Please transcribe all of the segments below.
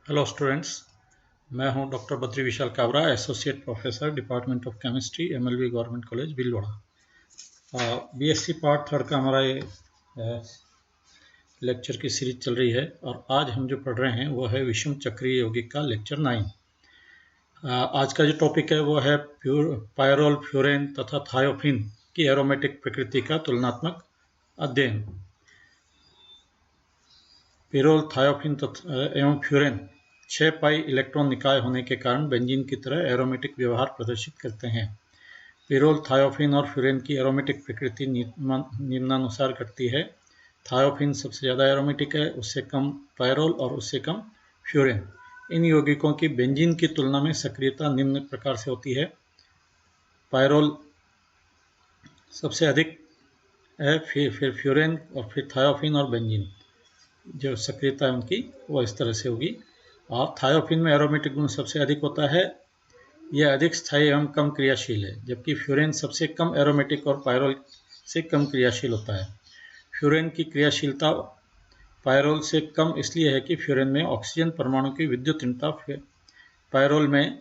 Hello students, मैं हूं doctor Badri Vishal Kabra, associate professor, department of chemistry, MLV government college Bhilwara. BSc part third का हमारा ये लेक्चर की सीरीज चल रही है और आज हम जो पढ़ रहे हैं वो है विषम चक्रीय यौगिक का लेक्चर 9। आज का जो टॉपिक है वो है पायरोल, फ्यूरेन तथा थायोफिन की एरोमेटिक प्रकृति का तुलनात्मक अध्ययन। पिरोल, थायोफिन एवं फ्यूरेन 6 पाई इलेक्ट्रॉन निकाय होने के कारण बेंजीन की तरह एरोमेटिक व्यवहार प्रदर्शित करते हैं। पिरोल, थायोफिन और फ्यूरेन की एरोमेटिक प्रकृति निम्नानुसार घटती है। थायोफिन सबसे ज़्यादा एरोमेटिक है, उससे कम पायरोल और उससे कम फ्यूरेन। इन यौगिकों की बेंजीन की तुलना में सक्रियता निम्न प्रकार से होती है। पायरोल सबसे अधिक है, फिर फ्यूरेन और फिर थायोफिन और बेंजीन। जो सक्रियता है उनकी वो इस तरह से होगी। और थायोफिन में एरोमेटिक गुण सबसे अधिक होता है, यह अधिक स्थायी एवं कम क्रियाशील है, जबकि फ्यूरेन सबसे कम एरोमेटिक और पायरोल से कम क्रियाशील होता है। फ्यूरेन की क्रियाशीलता पायरोल से कम इसलिए है कि फ्यूरेन में ऑक्सीजन परमाणु की विद्युत ऋणता पायरोल में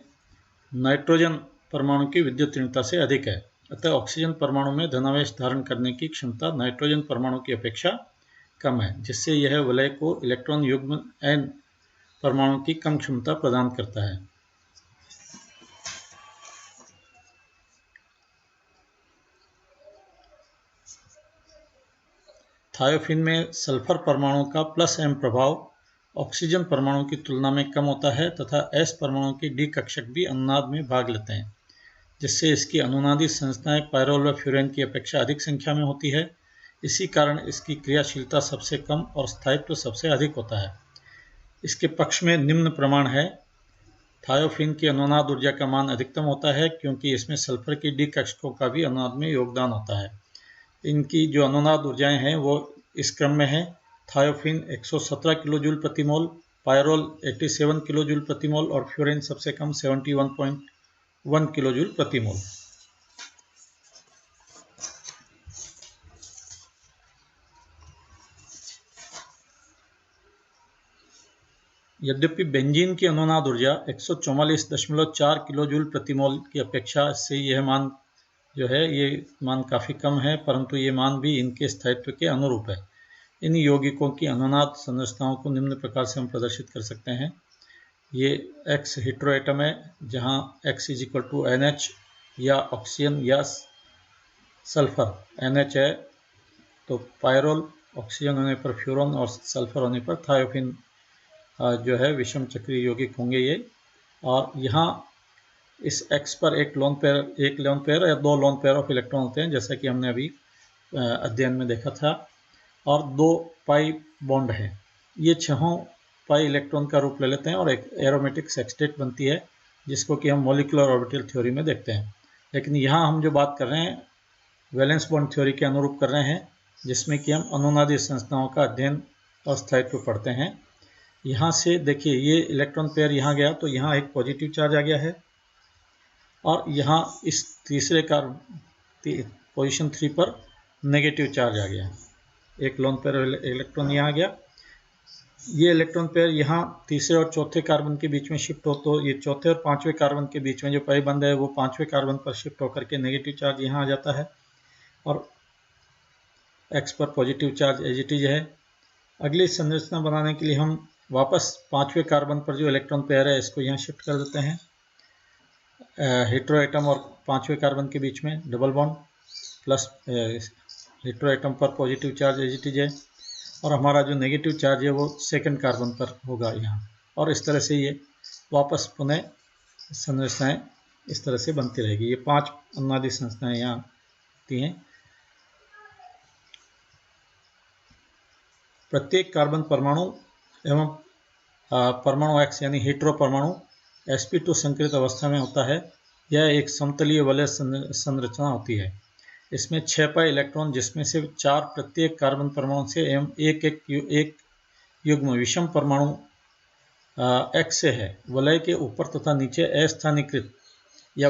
नाइट्रोजन परमाणु की विद्युत ऋणता से अधिक है। अतः ऑक्सीजन परमाणु में धनावेश धारण करने की क्षमता नाइट्रोजन परमाणु की अपेक्षा कम है, जिससे यह वलय को इलेक्ट्रॉन युग्म n परमाणु की कम क्षमता प्रदान करता है। थायोफिन में सल्फर परमाणु का +m प्रभाव ऑक्सीजन परमाणु की तुलना में कम होता है तथा s परमाणु के डी कक्षक भी अनुनाद में भाग लेते हैं, जिससे इसकी अनुनादी संरचनाएं पायरोल व फ्यूरेन की अपेक्षा अधिक संख्या में होती है। इसी कारण इसकी क्रियाशीलता सबसे कम और स्थायित्व सबसे अधिक होता है। इसके पक्ष में निम्न प्रमाण है। थायोफिन की अनुनाद ऊर्जा का मान अधिकतम होता है, क्योंकि इसमें सल्फर की डी कक्षकों का भी अनुनाद में योगदान होता है। इनकी जो अनुनाद ऊर्जाएं हैं वो इस क्रम में है। थायोफिन 117 किलो जूल प्रति मोल, पायरोल 87 किलो जूल प्रति मोल और फ्यूरेन सबसे कम 71.1 किलो जूल प्रति मोल। यद्यपि बेंजीन की अनुनाद ऊर्जा 144.4 किलो जूल प्रति मोल की अपेक्षा से यह मान जो है ये मान काफ़ी कम है, परंतु ये मान भी इनके स्थायित्व के अनुरूप है। इन यौगिकों की अनुनाद संरचनाओं को निम्न प्रकार से हम प्रदर्शित कर सकते हैं। ये X हेटेरोएटम है, जहाँ X = NH या ऑक्सीजन या सल्फर NH है, तो पायरोल ऑक्सीजन होने पर फ्यूरोन और सल्फर होने पर थायोफिन जो है विषम चक्रीय यौगिक होंगे ये। और यहाँ इस X पर एक लोन पेयर या 2 लोन पेयर ऑफ इलेक्ट्रॉन होते हैं, जैसा कि हमने अभी अध्ययन में देखा था, और 2 पाई बॉन्ड है। ये 6 पाई इलेक्ट्रॉन का रूप ले लेते हैं और एक एरोमेटिक सेक्सटेट बनती है, जिसको कि हम मॉलिक्यूलर ऑर्बिटल थ्योरी में देखते हैं। लेकिन यहाँ हम जो बात कर रहे हैं वैलेंस बॉन्ड थ्योरी के अनुरूप कर रहे हैं, जिसमें कि हम अनुनादी संरचनाओं का अध्ययन और स्थायित्व पढ़ते हैं। यहाँ से देखिए, ये इलेक्ट्रॉन पेयर यहाँ गया तो यहाँ एक पॉजिटिव चार्ज आ गया है, और यहाँ इस तीसरे पोजीशन 3 पर नेगेटिव चार्ज आ गया। एक लोन पेयर इलेक्ट्रॉन यहाँ आ गया। ये इलेक्ट्रॉन पेयर यहाँ तीसरे और चौथे कार्बन के बीच में शिफ्ट हो, तो ये चौथे और पांचवें कार्बन के बीच में जो पाई बंद है वो पांचवें कार्बन पर शिफ्ट होकर के नेगेटिव चार्ज यहाँ आ जाता है, और X पर positive charge as it is है। अगली संरचना बनाने के लिए हम वापस पांचवें कार्बन पर जो इलेक्ट्रॉन पेयर है इसको यहाँ शिफ्ट कर देते हैं। हेटेरोएटम और पांचवें कार्बन के बीच में डबल बॉन्ड प्लस हेटेरोएटम पर positive charge as it is है, और हमारा जो नेगेटिव चार्ज है वो सेकंड कार्बन पर होगा यहाँ। और इस तरह से ये वापस पुनः संरचनाएं इस तरह से बनती रहेगी। ये 5 अनुनादी संरचनाएं यहाँ आती हैं। प्रत्येक कार्बन परमाणु एवं परमाणु X यानी हेटेरो परमाणु sp2 संकृत अवस्था में होता है। यह एक समतलीय वलय संरचना होती है। इसमें 6 पाई इलेक्ट्रॉन, जिसमें से 4 प्रत्येक कार्बन परमाणु से एवं एक युग्म विषम परमाणु X से है। वलय के ऊपर तथा नीचे अस्थानीकृत या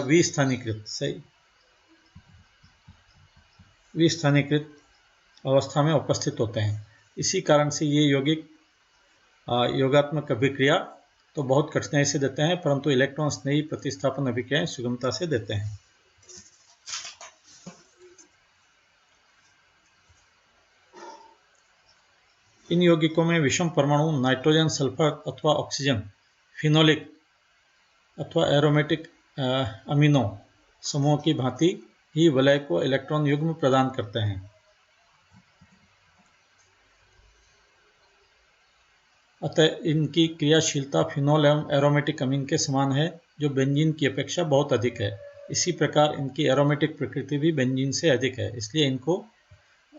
विस्थानीकृत अवस्था में उपस्थित होते हैं। इसी कारण से ये यौगिक योगात्मक अभिक्रिया तो बहुत कठिनाई से देते हैं, परंतु इलेक्ट्रॉन स्नेही प्रतिस्थापन अभिक्रियाएं सुगमता से देते हैं। इन यौगिकों में विषम परमाणु नाइट्रोजन, सल्फर अथवा ऑक्सीजन, फिनोलिक अथवा एरोमेटिक अमीनो समूह की भांति ही वलय को इलेक्ट्रॉन युग्म प्रदान करते हैं। अतः इनकी क्रियाशीलता फिनोल एवं एरोमेटिक अमीन के समान है, जो बेंजीन की अपेक्षा बहुत अधिक है। इसी प्रकार इनकी एरोमेटिक प्रकृति भी बेंजीन से अधिक है, इसलिए इनको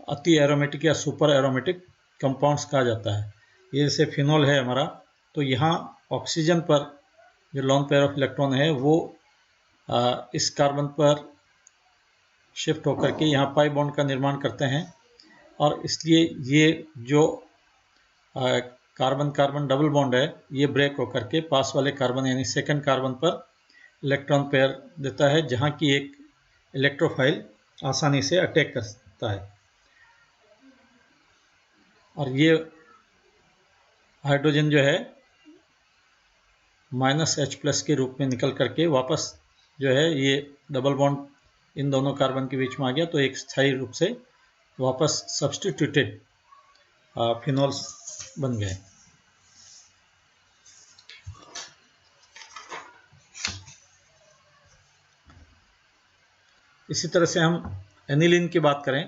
अति एरोमेटिक या सुपर एरोमेटिक कंपाउंड्स कहा जाता है। ये जैसे फिनोल है हमारा, तो यहाँ ऑक्सीजन पर जो लोन पेयर ऑफ इलेक्ट्रॉन है वो इस कार्बन पर शिफ्ट होकर के यहाँ पाई बॉन्ड का निर्माण करते हैं, और इसलिए ये जो कार्बन कार्बन डबल बॉन्ड है ये ब्रेक होकर के पास वाले कार्बन यानी सेकंड कार्बन पर इलेक्ट्रॉन पेयर देता है, जहाँ की एक इलेक्ट्रोफाइल आसानी से अटैक करता है। और ये हाइड्रोजन जो है -H+ के रूप में निकल करके वापस जो है ये डबल बॉन्ड इन दोनों कार्बन के बीच में आ गया, तो एक स्थायी रूप से वापस सब्स्टिट्यूटेड फिनोल्स बन गए। इसी तरह से हम एनिलीन की बात करें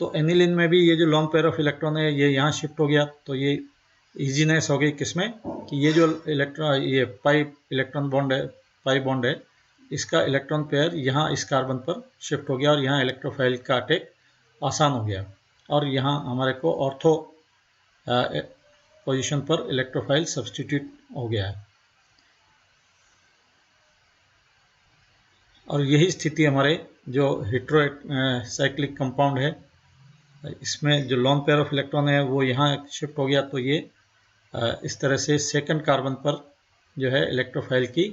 तो एनिलीन में भी ये जो लॉन्ग पेयर ऑफ इलेक्ट्रॉन है ये यहाँ शिफ्ट हो गया, तो ये इजीनेस हो गई किसमें कि ये जो इलेक्ट्रॉन ये पाई इलेक्ट्रॉन बॉन्ड है, पाई बॉन्ड है, इसका इलेक्ट्रॉन पेयर यहाँ इस कार्बन पर शिफ्ट हो गया और यहाँ इलेक्ट्रोफाइल का अटैक आसान हो गया, और यहाँ हमारे को ऑर्थो पोजीशन पर इलेक्ट्रोफाइल सब्स्टिट्यूट हो गया है। और यही स्थिति हमारे जो हेटेरो साइक्लिक कंपाउंड है, इसमें जो लोन पेयर ऑफ इलेक्ट्रॉन है वो यहाँ शिफ्ट हो गया, तो ये इस तरह से सेकंड कार्बन पर जो है इलेक्ट्रोफाइल की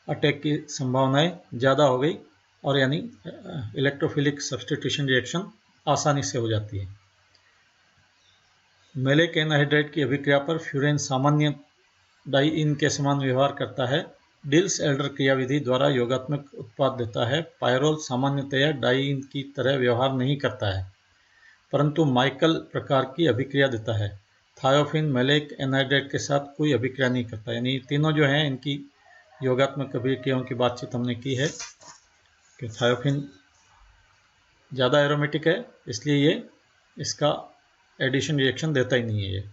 अटैक की संभावनाएं ज़्यादा हो गई, और यानी इलेक्ट्रोफिलिक सब्स्टिट्यूशन रिएक्शन आसानी से हो जाती है। मेलेक एनहाइड्राइड की अभिक्रिया पर फ्यूरेन सामान्य डाइइन के समान व्यवहार करता है। डिल्स एल्डर क्रियाविधि द्वारा योगात्मक उत्पाद देता है। पायरोल सामान्यतया डाइइन की तरह व्यवहार नहीं करता है, परंतु माइकल प्रकार की अभिक्रिया देता है। थायोफिन मेलेक एनहाइड्राइड के साथ कोई अभिक्रिया नहीं करता, यानी तीनों जो हैं इनकी योगात्मक अभिक्रियाओं की बातचीत हमने की है कि थायोफिन ज़्यादा एरोमेटिक है, इसलिए ये इसका एडिशन रिएक्शन देता ही नहीं है। ये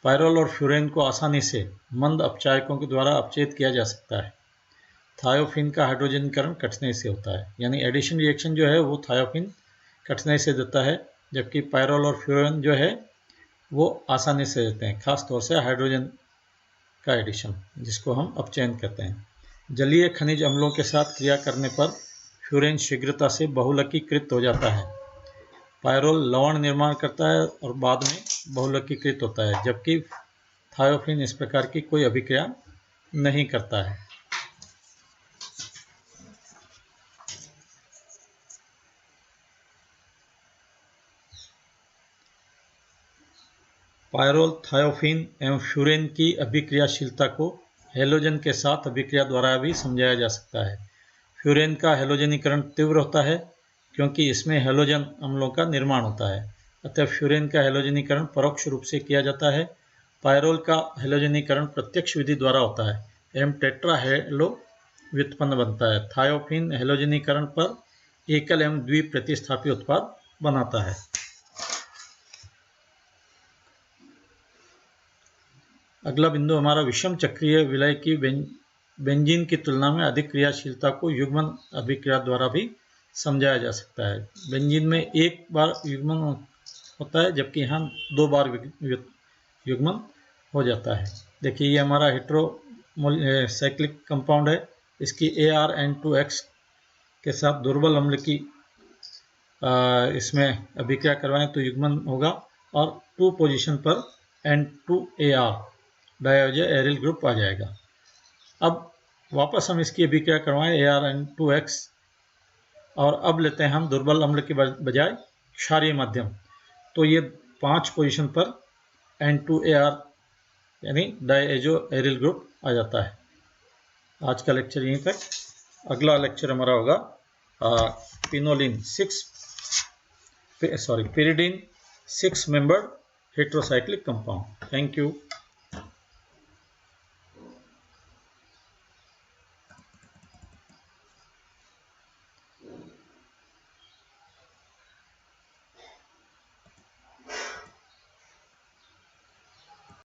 पायरोल और फ्यूरेन को आसानी से मंद अपचायकों के द्वारा अपचेत किया जा सकता है। थायोफिन का हाइड्रोजनीकरण कठिनाई से होता है, यानी एडिशन रिएक्शन जो है वो थायोफिन कठिनाई से देता है, जबकि पायरोल और फ्यूरेन जो है वो आसानी से देते हैं, खास तौर से हाइड्रोजन का एडिशन जिसको हम अपचयन कहते हैं। जलीय खनिज अम्लों के साथ क्रिया करने पर फ्यूरेन शीघ्रता से बहुलकीकृत हो जाता है। पायरोल लवण निर्माण करता है और बाद में बहुलकीकृत होता है, जबकि थायोफिन इस प्रकार की कोई अभिक्रिया नहीं करता है। पायरोल थायोफिन एवं फ्यूरेन की अभिक्रियाशीलता को हेलोजन के साथ अभिक्रिया द्वारा भी समझाया जा सकता है। फ्यूरेन का हेलोजनीकरण तीव्र होता है क्योंकि इसमें हेलोजन अम्लों का निर्माण होता है, अतः फ्यूरेन का हेलोजनीकरण परोक्ष रूप से किया जाता है। पायरोल का हेलोजनीकरण प्रत्यक्ष विधि द्वारा होता है एवं टेट्रा हेलो व्युत्पन्न बनता है। थायोफिन हेलोजनीकरण पर एकल एवं द्विप्रतिस्थापी उत्पाद बनाता है। अगला बिंदु हमारा विषम चक्रीय विलय की बेंजीन की तुलना में अधिक क्रियाशीलता को युग्मन अभिक्रिया द्वारा भी समझाया जा सकता है। बेंजीन में एक बार युग्मन होता है, जबकि यहाँ 2 बार युग्मन हो जाता है। देखिए ये हमारा हेटेरो साइक्लिक कंपाउंड है, इसकी ArN2X के साथ दुर्बल अम्ल की इसमें अभिक्रिया करवाएं तो युग्मन होगा, और 2 पोजीशन पर N2Ar डायज़ो एरिल ग्रुप आ जाएगा। अब वापस हम इसकी अभिक्रिया करवाएं ArN2X, और अब लेते हैं हम दुर्बल अम्ल के बजाय क्षारीय माध्यम, तो ये 5 पोजीशन पर N2Ar यानी डायएजो एरिल ग्रुप आ जाता है। आज का लेक्चर यहीं तक। अगला लेक्चर हमारा होगा पिनोलिन pyridine 6 membered heterocyclic compound। Thank you.